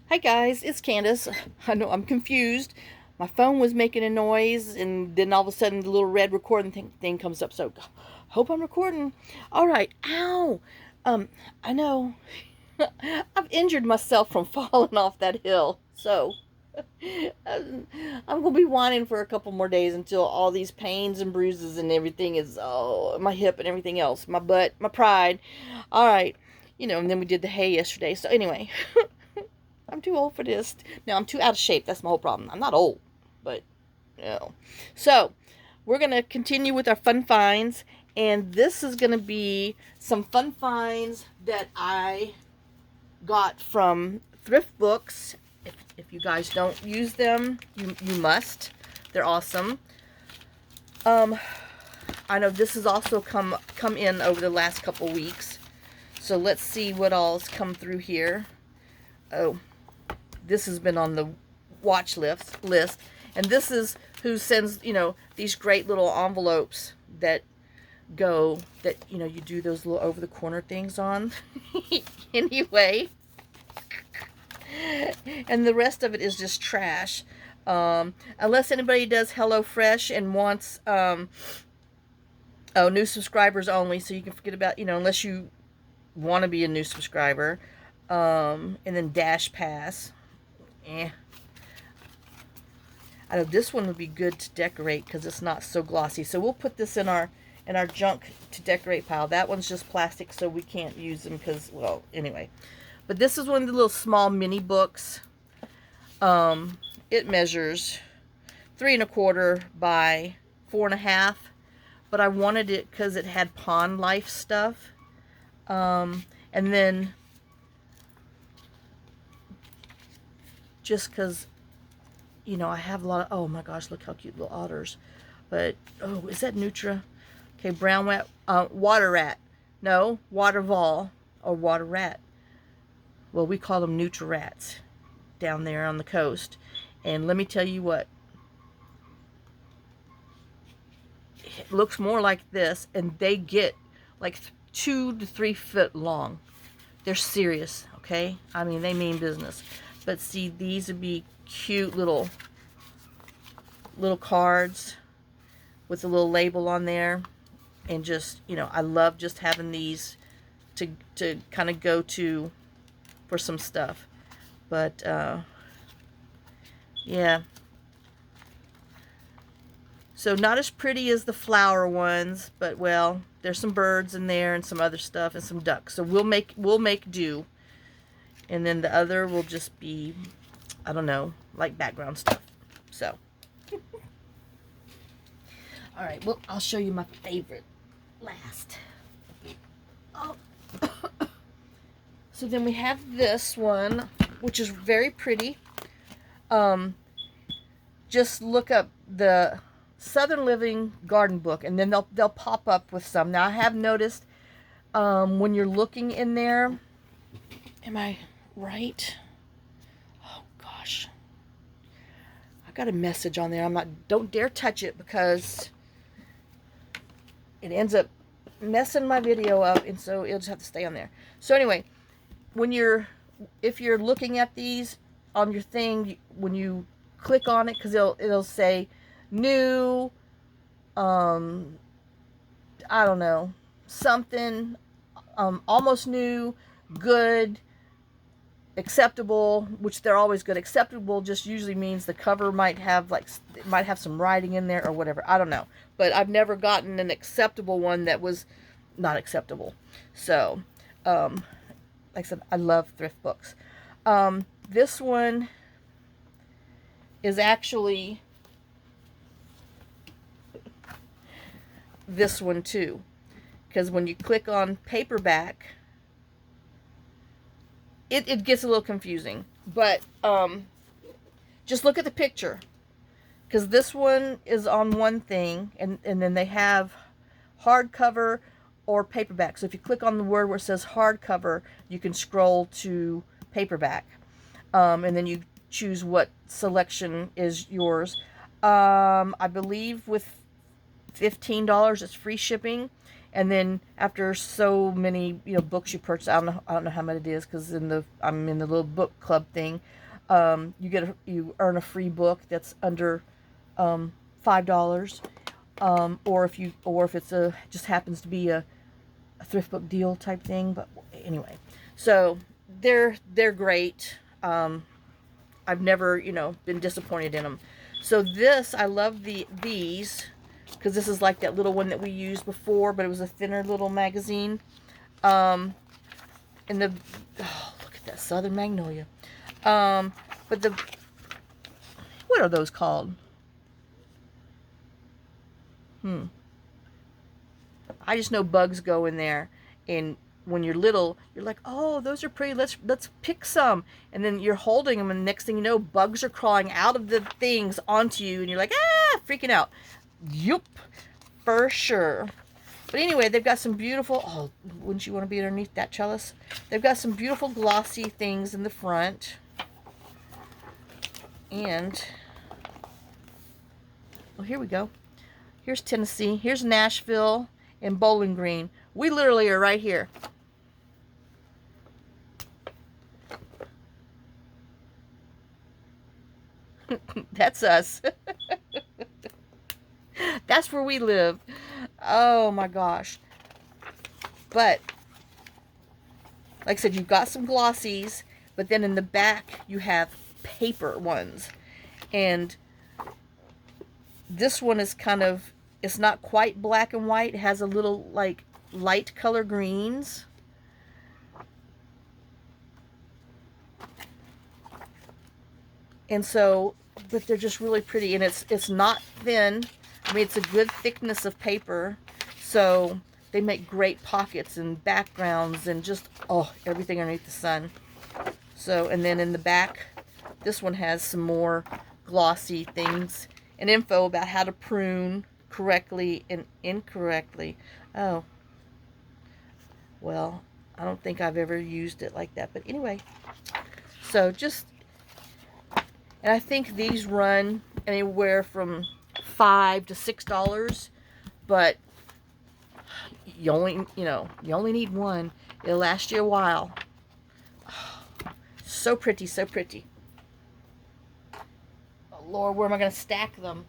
Hi guys, it's Candace. I know I'm confused. My phone was making a noise and then all of a sudden the little red recording thing comes up. So hope I'm recording. All right. Ow. I know. I've injured myself from falling off that hill. So I'm going to be whining for a couple more days until all these pains and bruises and everything is, oh, my hip and everything else, my butt, my pride. All right. And then we did the hay yesterday. So anyway, I'm too old for this. No, I'm too out of shape. That's my whole problem. I'm not old, but no. So, we're going to continue with our fun finds. And this is going to be some fun finds that I got from Thrift Books. If you guys don't use them, you must. They're awesome. I know this has also come in over the last couple weeks. So let's see what all's come through here. Oh, this has been on the watch list. And this is who sends, these great little envelopes that you do those little over the corner things on. Anyway. And the rest of it is just trash. Unless anybody does HelloFresh and wants, new subscribers only, so you can forget about, unless you want to be a new subscriber. And then Dash Pass. I know this one would be good to decorate because it's not so glossy. So we'll put this in our junk to decorate pile. That one's just plastic, so we can't use them because, well, anyway. But this is one of the little small mini books. It measures 3 1/4 by 4 1/2. But I wanted it because it had pond life stuff. And then just because, I have a lot of, oh my gosh, look how cute little otters. But, oh, is that Nutra? Okay, brown rat, water rat. No, water vol or water rat. Well, we call them Nutra rats down there on the coast. And let me tell you what, it looks more like this, and they get like 2 to 3 foot long. They're serious, okay? I mean, they mean business. But see, these would be cute little cards with a little label on there. And just, I love just having these to kind of go to for some stuff. But, yeah. So not as pretty as the flower ones, but, well, there's some birds in there and some other stuff and some ducks. So we'll make do. And then the other will just be, I don't know, like background stuff. So. All right, well, I'll show you my favorite last. Oh. So then we have this one, which is very pretty. Just look up the Southern Living Garden Book, and then they'll pop up with some. Now, I have noticed when you're looking in there, am I right? Oh gosh, I got a message on there. Don't dare touch it because it ends up messing my video up, and so it'll just have to stay on there. So anyway, if you're looking at these on your thing, when you click on it, because it'll say new, I don't know, something, almost new, good, acceptable, which they're always good. Acceptable just usually means the cover might have some writing in there or whatever. I don't know, but I've never gotten an acceptable one that was not acceptable. So, like I said, I love Thrift Books. This one is actually this one too, because when you click on paperback, it gets a little confusing, but just look at the picture, because this one is on one thing, and then they have hardcover or paperback. So if you click on the word where it says hardcover, you can scroll to paperback, and then you choose what selection is yours. I believe with $15 it's free shipping, And then after so many, you know, books you purchase, I don't know how much it is, because I'm in the little book club thing. You earn a free book that's under $5. Or if it's just happens to be a thrift book deal type thing. But anyway, so they're great. I've never, you know, been disappointed in them. So I love these, because this is like that little one that we used before, but it was a thinner little magazine. And look at that Southern Magnolia. But what are those called? I just know bugs go in there, and when you're little, you're like, oh, those are pretty, let's pick some, and then you're holding them, and the next thing you know, bugs are crawling out of the things onto you, and you're like, ah, freaking out. Yup, for sure. But anyway, they've got some beautiful, oh, wouldn't you want to be underneath that trellis? They've got some beautiful glossy things in the front, and well, here we go. Here's Tennessee, here's Nashville, and Bowling Green. We literally are right here. That's us. That's where we live. Oh my gosh. But like I said, you've got some glossies, but then in the back you have paper ones. And this one is kind of, it's not quite black and white. It has a little like light color greens. And so, but they're just really pretty, and it's not thin. I mean, it's a good thickness of paper, so they make great pockets and backgrounds and just, oh, everything underneath the sun. So, and then in the back, this one has some more glossy things and info about how to prune correctly and incorrectly. Oh, well, I don't think I've ever used it like that, but anyway, so just, and I think these run anywhere from $5 to $6, but you only need one. It'll last you a while. Oh, so pretty, so pretty. Oh Lord, where am I going to stack them?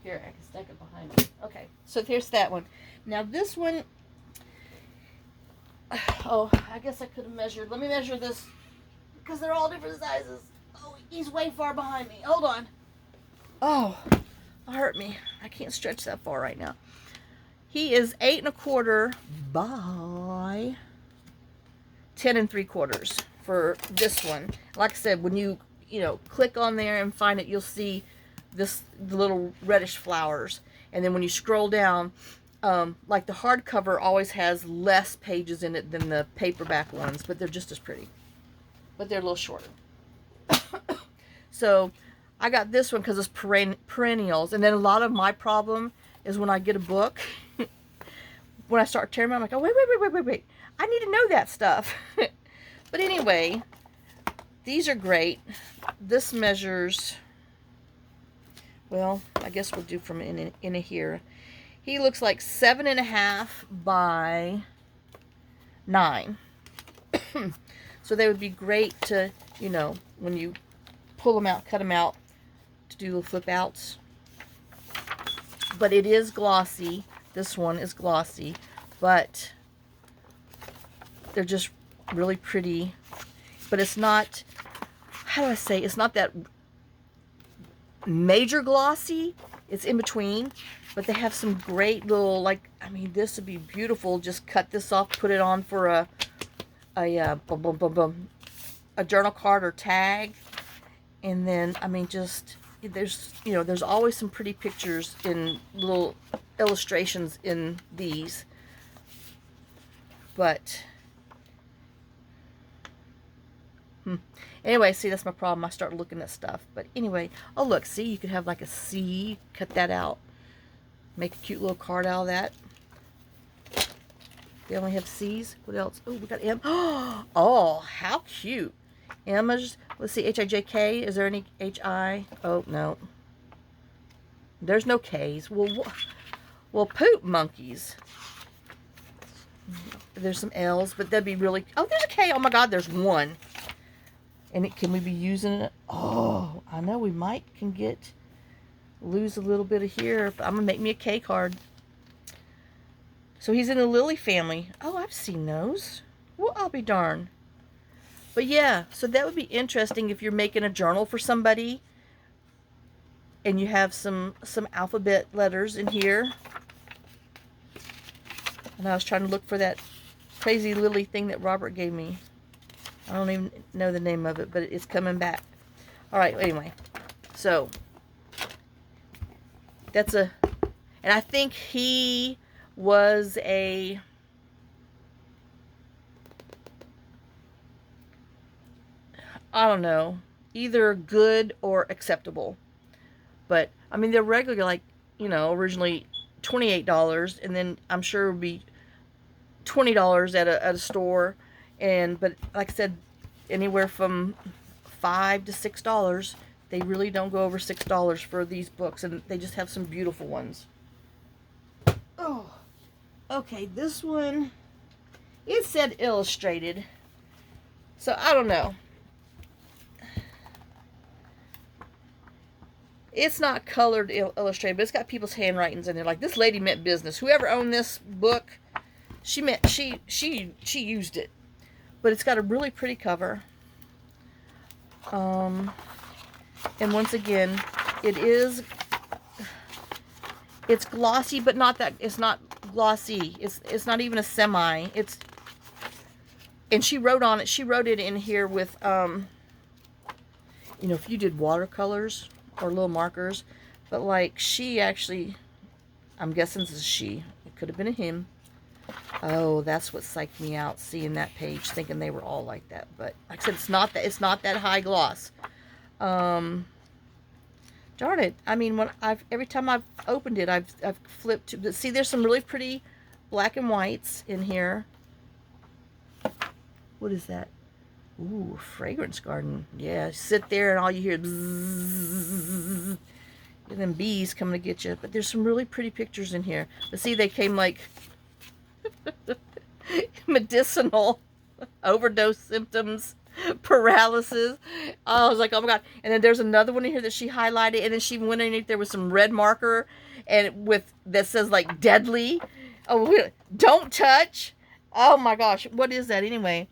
Here, I can stack it behind me. Okay, so here's that one. Now this one, oh, I guess I could have measured. Let me measure this, because they're all different sizes. Oh, he's way far behind me. Hold on. Oh, that hurt me. I can't stretch that far right now. He is 8 1/4 by 10 3/4 for this one. Like I said, when you click on there and find it, you'll see the little reddish flowers. And then when you scroll down, like the hardcover always has less pages in it than the paperback ones, but they're just as pretty. But they're a little shorter. So I got this one because it's perennials. And then a lot of my problem is when I get a book, when I start tearing them, I'm like, oh, wait. I need to know that stuff. But anyway, these are great. This measures, well, I guess we'll do from in here. He looks like 7 1/2 by 9. So they would be great to, when you pull them out, cut them out, to do little flip outs. But it is glossy. This one is glossy, but they're just really pretty. But it's not, how do I say, it's not that major glossy. It's in between, but they have some great little, like, I mean, this would be beautiful. Just cut this off, put it on for a journal card or tag. And then, I mean, just, there's always some pretty pictures in little illustrations in these. But anyway, see, that's my problem. I start looking at stuff. But anyway, oh look, see, you could have like a C, cut that out, make a cute little card out of that. They only have C's. What else? Oh, we got M. Oh, how cute. Emma's, let's see, H-I-J-K. Is there any H-I? Oh, no. There's no K's. Well, poop monkeys. There's some L's, but that'd be really... Oh, there's a K. Oh, my God, there's one. And can we be using it? Oh, I know we might lose a little bit of here, but I'm going to make me a K card. So he's in the lily family. Oh, I've seen those. Well, I'll be darned. But yeah, so that would be interesting if you're making a journal for somebody and you have some alphabet letters in here. And I was trying to look for that crazy lily thing that Robert gave me. I don't even know the name of it, but it's coming back. All right, anyway. So, that's a... And I think he was a... I don't know. Either good or acceptable. But, I mean, they're regularly, like, you know, originally $28. And then I'm sure it would be $20 at a store. But like I said, anywhere from $5 to $6. They really don't go over $6 for these books, and they just have some beautiful ones. Oh, okay, this one, it said illustrated, so I don't know. It's not colored illustrated, but it's got people's handwritings in there. Like, this lady meant business. Whoever owned this book, she used it. But it's got a really pretty cover. And once again, it's glossy, but not that, it's not glossy. It's not even a semi. And she wrote on it, she wrote it in here with, you know, if you did watercolors or little markers, but like she actually, I'm guessing this is she. It could have been a him. Oh, that's what psyched me out, seeing that page, thinking they were all like that. But like I said, it's not that high gloss. Darn it! I mean, every time I've opened it, I've flipped to. But see, there's some really pretty black and whites in here. What is that? Ooh, fragrance garden. Yeah, sit there and all you hear is bzzz. And then bees coming to get you. But there's some really pretty pictures in here. But see, they came like medicinal, overdose symptoms, paralysis. Oh, I was like, oh my God. And then there's another one in here that she highlighted, and then she went underneath there with some red marker and that says like deadly. Oh, don't touch. Oh my gosh, what is that anyway?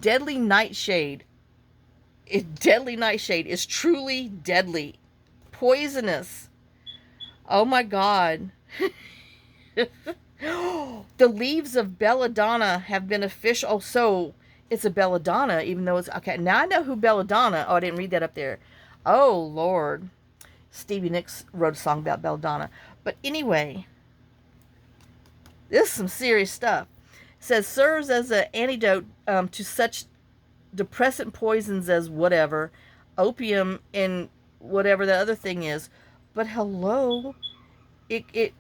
Deadly nightshade. Deadly nightshade is truly deadly, poisonous. Oh my God. The leaves of belladonna have been official. Oh, so it's a belladonna, even though it's okay. Now I know who belladonna. Oh, I didn't read that up there. Oh Lord, Stevie Nicks wrote a song about belladonna. But anyway, this is some serious stuff. It says serves as an antidote to such depressant poisons as whatever, opium, and whatever the other thing is. But hello, it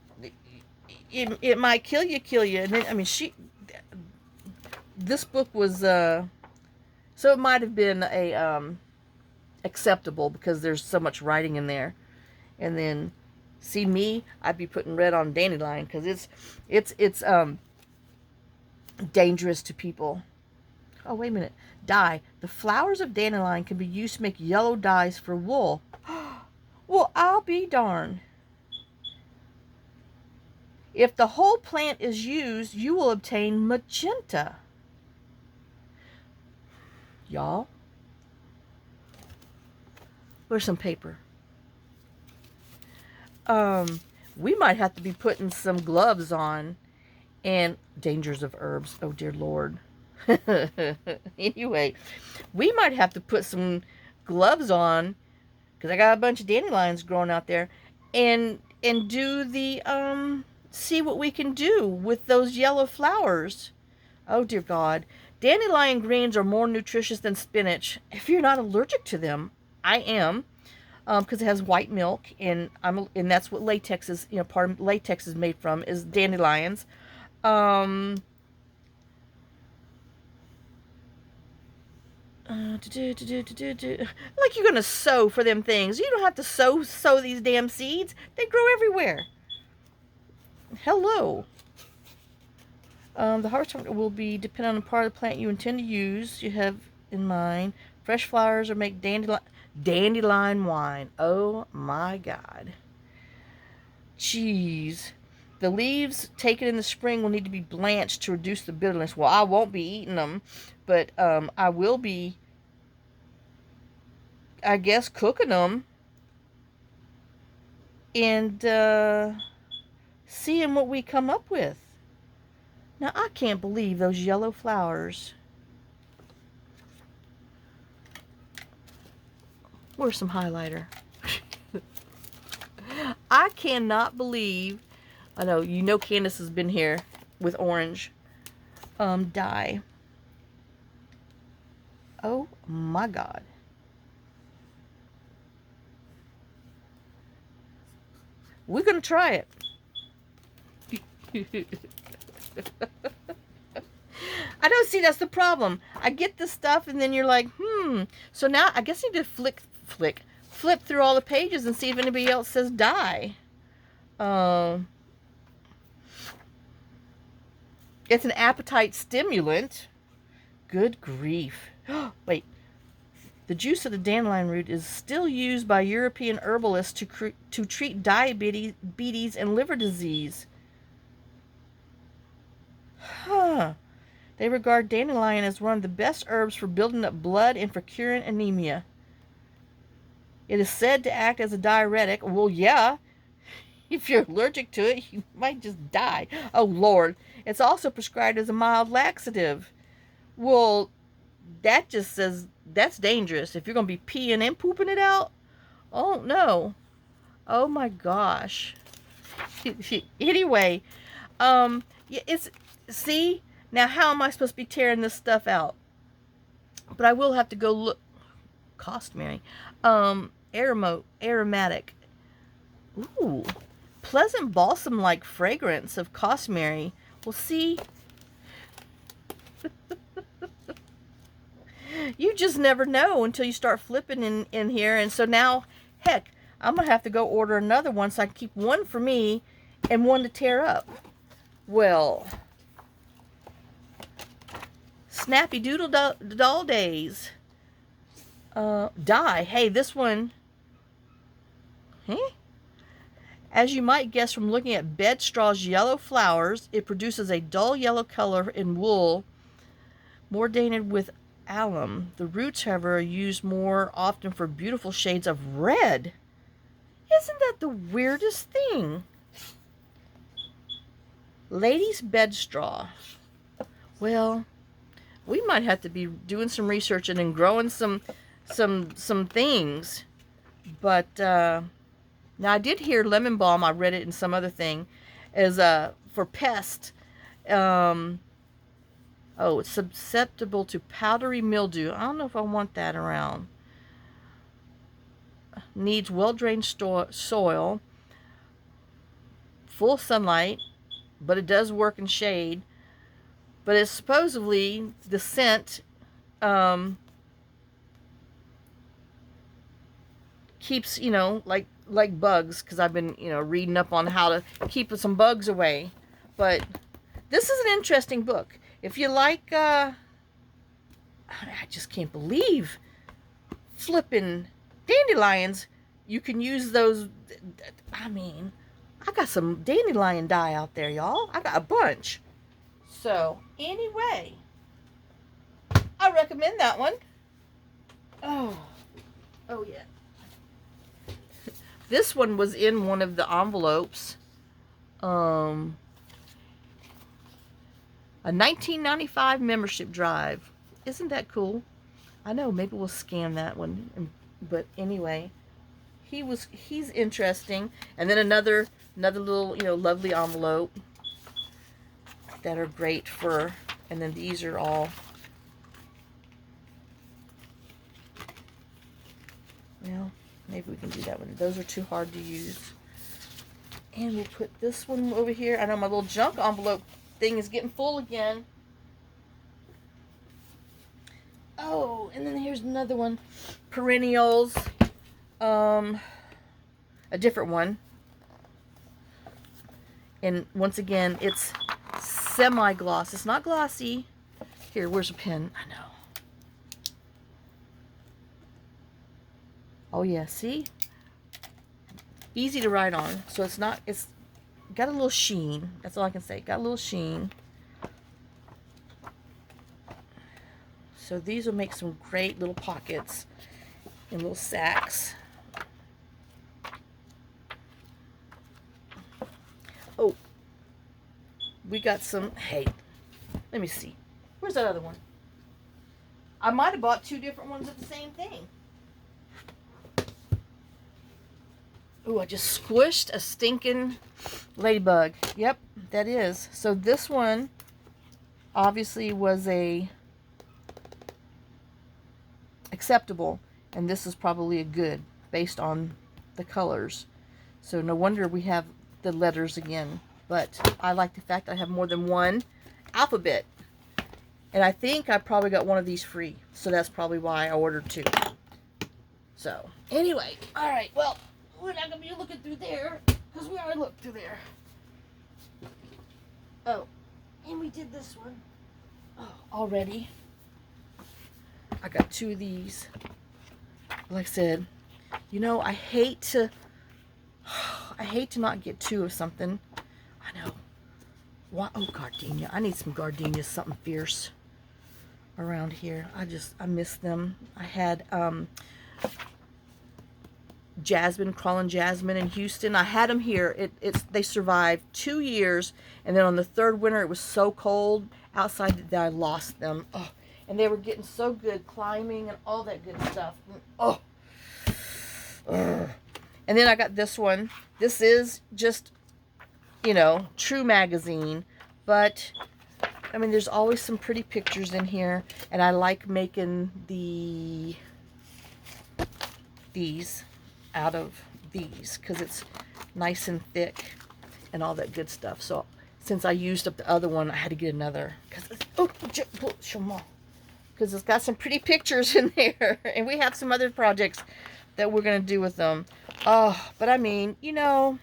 might kill you. And then, I mean, this book was, so it might have been a, acceptable because there's so much writing in there. And then, see me, I'd be putting red on dandelion because it's dangerous to people. Oh, wait a minute. Dye. The flowers of dandelion can be used to make yellow dyes for wool. Well, I'll be darned. If the whole plant is used, you will obtain magenta. Y'all, where's some paper? We might have to be putting some gloves on, and dangers of herbs. Oh, dear Lord. Anyway, we might have to put some gloves on, because I got a bunch of dandelions growing out there, and do the, see what we can do with those yellow flowers. Oh, dear God. Dandelion greens are more nutritious than spinach if you're not allergic to them. I am, because it has white milk, and that's what latex is, you know, part of latex is made from, is dandelions. Like you're gonna sow for them things. You don't have to sow these damn seeds. They grow everywhere. Hello. The harvest will be dependent on the part of the plant you intend to use. You have in mind fresh flowers or make dandelion wine. Oh my God. Jeez. The leaves taken in the spring will need to be blanched to reduce the bitterness. Well, I won't be eating them, but I will be, I guess, cooking them and seeing what we come up with. Now, I can't believe those yellow flowers. Where's some highlighter? I cannot believe, I know, you know Candace has been here with orange dye. Oh my God. We're going to try it. I don't see, that's the problem. I get the stuff and then you're like, So now I guess I need to flip through all the pages and see if anybody else says dye. It's an appetite stimulant. Good grief. Wait. The juice of the dandelion root is still used by European herbalists to treat diabetes and liver disease. Huh. They regard dandelion as one of the best herbs for building up blood and for curing anemia. It is said to act as a diuretic. Well, yeah. If you're allergic to it, you might just die. Oh, Lord. It's also prescribed as a mild laxative. Well, that just says that's dangerous. If you're going to be peeing and pooping it out, oh, no. Oh, my gosh. Anyway, it's, see, now how am I supposed to be tearing this stuff out? But I will have to go look. Cosmary. Aromatic. Ooh. Pleasant balsam-like fragrance of cosmary. Well, see, you just never know until you start flipping in here. And so now, heck, I'm going to have to go order another one so I can keep one for me and one to tear up. Well, Snappy Doodle Doll Days. Dye. Hey, this one. As you might guess from looking at bedstraw's yellow flowers, it produces a dull yellow color in wool, more tainted with alum. The roots, however, are used more often for beautiful shades of red. Isn't that the weirdest thing? Ladies' bedstraw. Well, we might have to be doing some research and then growing some things. But now I did hear lemon balm. I read it in some other thing, is for pest. Oh, it's susceptible to powdery mildew. I don't know if I want that around. Needs well-drained soil, full sunlight, but it does work in shade. But it's supposedly the scent keeps, like bugs, because I've been, reading up on how to keep some bugs away. But this is an interesting book. If you like, I just can't believe flipping dandelions. You can use those. I mean, I got some dandelion dye out there, y'all. I got a bunch. So, anyway, I recommend that one. Oh yeah. This one was in one of the envelopes. A 1995 membership drive. Isn't that cool? I know, maybe we'll scan that one. But anyway, he's interesting. And then another little, lovely envelope that are great for, and then these are all, maybe we can do that one. Those are too hard to use. And we'll put this one over here. I know my little junk envelope thing is getting full again. Oh, and then here's another one. Perennials. A different one. And once again, it's semi-gloss. It's not glossy. Here, where's a pen? I know. Oh yeah, see? Easy to write on. So it's not, it's got a little sheen. That's all I can say. Got a little sheen. So these will make some great little pockets in little sacks. Oh, we got some, hey, let me see. Where's that other one? I might have bought 2 different ones of the same thing. Ooh, I just squished a stinking ladybug. Yep, that is. So this one obviously was a acceptable, and this is probably a good based on the colors. So no wonder we have the letters again. But I like the fact I have more than one alphabet. And I think I probably got one of these free. So that's probably why I ordered 2. So anyway, all right, well, we're not going to be looking through there because we already looked through there. Oh, and we did this one. Oh, already. I got 2 of these. Like I said, you know, I hate to not get 2 of something. I know. Why? Oh, gardenia. I need some gardenias, something fierce around here. I miss them. I had jasmine, crawling jasmine in Houston. I had them here. They survived 2 years, and then on the 3rd winter, it was so cold outside that I lost them. Oh, and they were getting so good climbing and all that good stuff. Oh. Ugh. And then I got this one. This is just, you know, True magazine, but I mean, there's always some pretty pictures in here, and I like making these out of these because it's nice and thick and all that good stuff. So since I used up the other one, I had to get another because it's got some pretty pictures in there, and we have some other projects that we're going to do with them. Oh, but I mean, you know,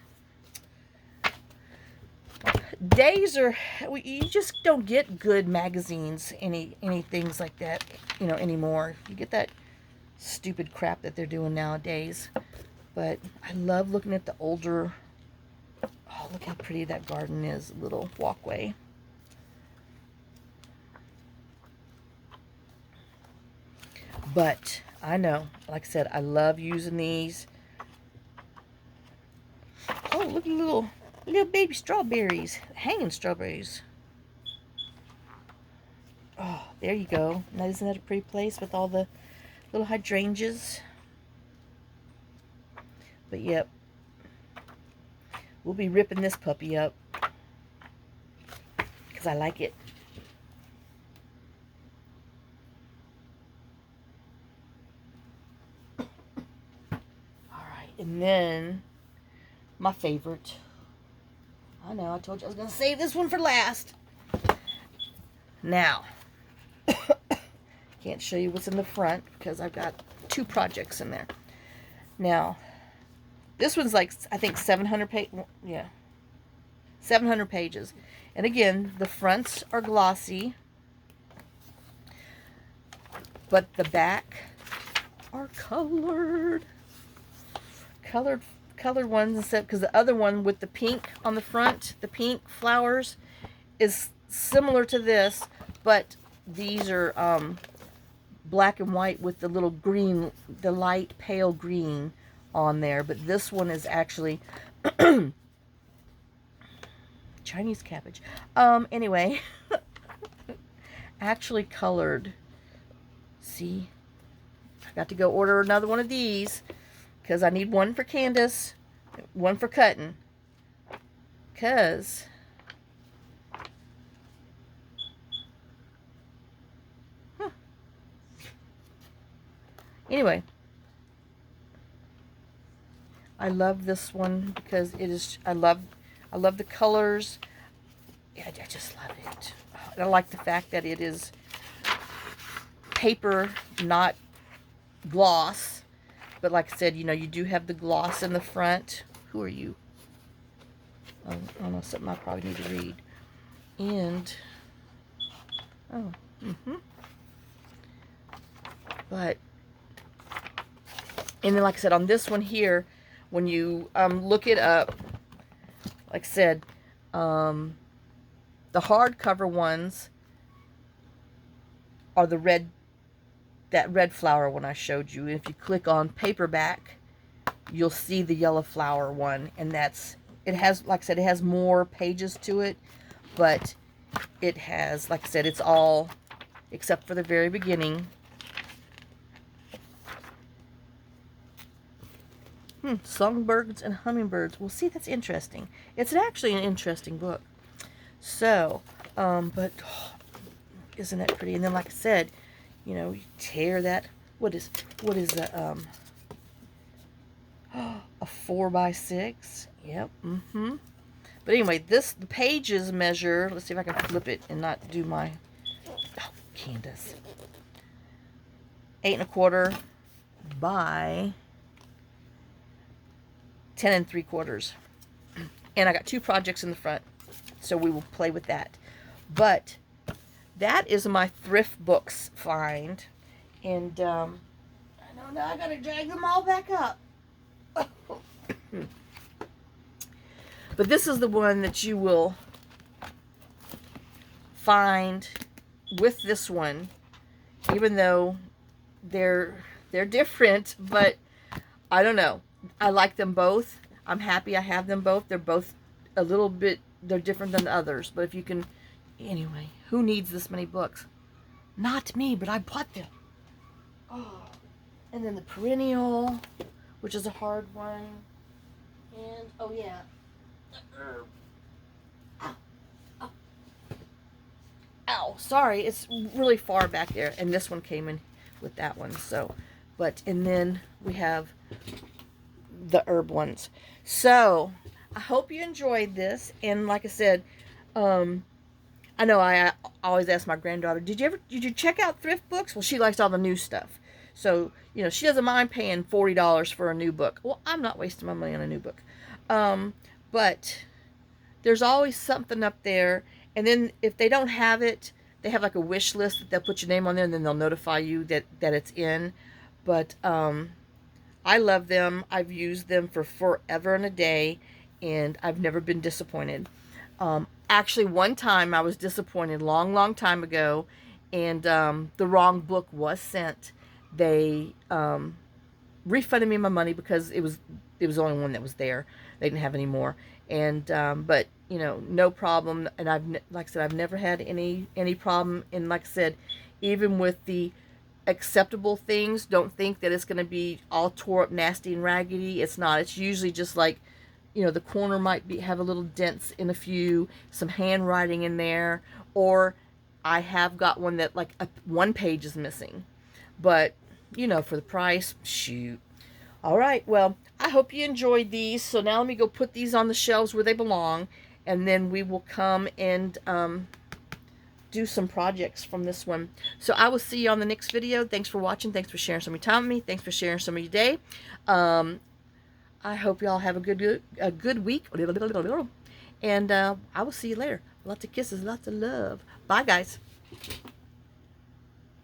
days are, you just don't get good magazines, any things like that, you know, anymore. You get that stupid crap that they're doing nowadays. But I love looking at the older, oh, look how pretty that garden is, little walkway. But I know, like I said, I love using these. Oh, look at little baby strawberries, hanging strawberries. Oh, there you go. Now, isn't that a pretty place with all the little hydrangeas? But yep, we'll be ripping this puppy up because I like it. And then, my favorite. I know, I told you I was going to save this one for last. Now, can't show you what's in the front because I've got 2 projects in there. Now, this one's like, I think 700 pages. Yeah, 700 pages. And again, the fronts are glossy, but the back are colored. Colored ones instead, because the other one with the pink on the front, the pink flowers, is similar to this, but these are black and white with the little green, the light pale green on there. But this one is actually Chinese cabbage. Anyway, actually colored. See, I got to go order another one of these. Because I need one for Candace, one for cutting. Because anyway, I love this one because it is. I love the colors. Yeah, I just love it. And I like the fact that it is paper, not gloss. But like I said, you know, you do have the gloss in the front. Who are you? I don't know, something I probably need to read. And, oh, but, and then like I said, on this one here, when you look it up, like I said, the hardcover ones are the red, that red flower one I showed you. And if you click on paperback, you'll see the yellow flower one, and that's, it has, like I said, it has more pages to it, but it has, like I said, it's all, except for the very beginning. Songbirds and hummingbirds. Well, see, that's interesting. It's actually an interesting book. So, but oh, isn't that pretty? And then, like I said, you know, you tear that. What is a 4x6? Yep. But anyway, the pages measure. Let's see if I can flip it and not do my. Oh, Candace. 8 1/4 by 10 3/4. And I got 2 projects in the front, so we will play with that. But that is my Thrift Books find, and I know now I gotta drag them all back up. But this is the one that you will find with this one, even though they're different, but I don't know. I like them both. I'm happy I have them both. They're both a little bit, they're different than the others, but if you can, anyway, who needs this many books? Not me, but I bought them. Oh, and then the Perennial, which is a hard one, and oh yeah, ow, sorry, it's really far back there, and this one came in with that one, so, but, and then we have the herb ones. So, I hope you enjoyed this, and like I said, I know I always ask my granddaughter, did you check out Thrift Books? Well, she likes all the new stuff, so, you know, she doesn't mind paying $40 for a new book. Well, I'm not wasting my money on a new book, but there's always something up there. And then if they don't have it, they have like a wish list that they'll put your name on there, and then they'll notify you that it's in. But I love them. I've used them for forever and a day, and I've never been disappointed. Actually, one time I was disappointed, long time ago, and the wrong book was sent. They refunded me my money because it was the only one that was there. They didn't have any more. And but you know, no problem. And like I said, I've never had any problem. And like I said, even with the acceptable things, don't think that it's going to be all tore up, nasty and raggedy. It's not. It's usually just like, you know, the corner might have a little dents in a few, some handwriting in there, or I have got one that like one page is missing. But you know, for the price, shoot. All right, well, I hope you enjoyed these. So now let me go put these on the shelves where they belong, and then we will come and do some projects from this one. So I will see you on the next video. Thanks for watching. Thanks for sharing some of your time with me. Thanks for sharing some of your day. I hope y'all have a good week. And I will see you later. Lots of kisses, lots of love. Bye, guys.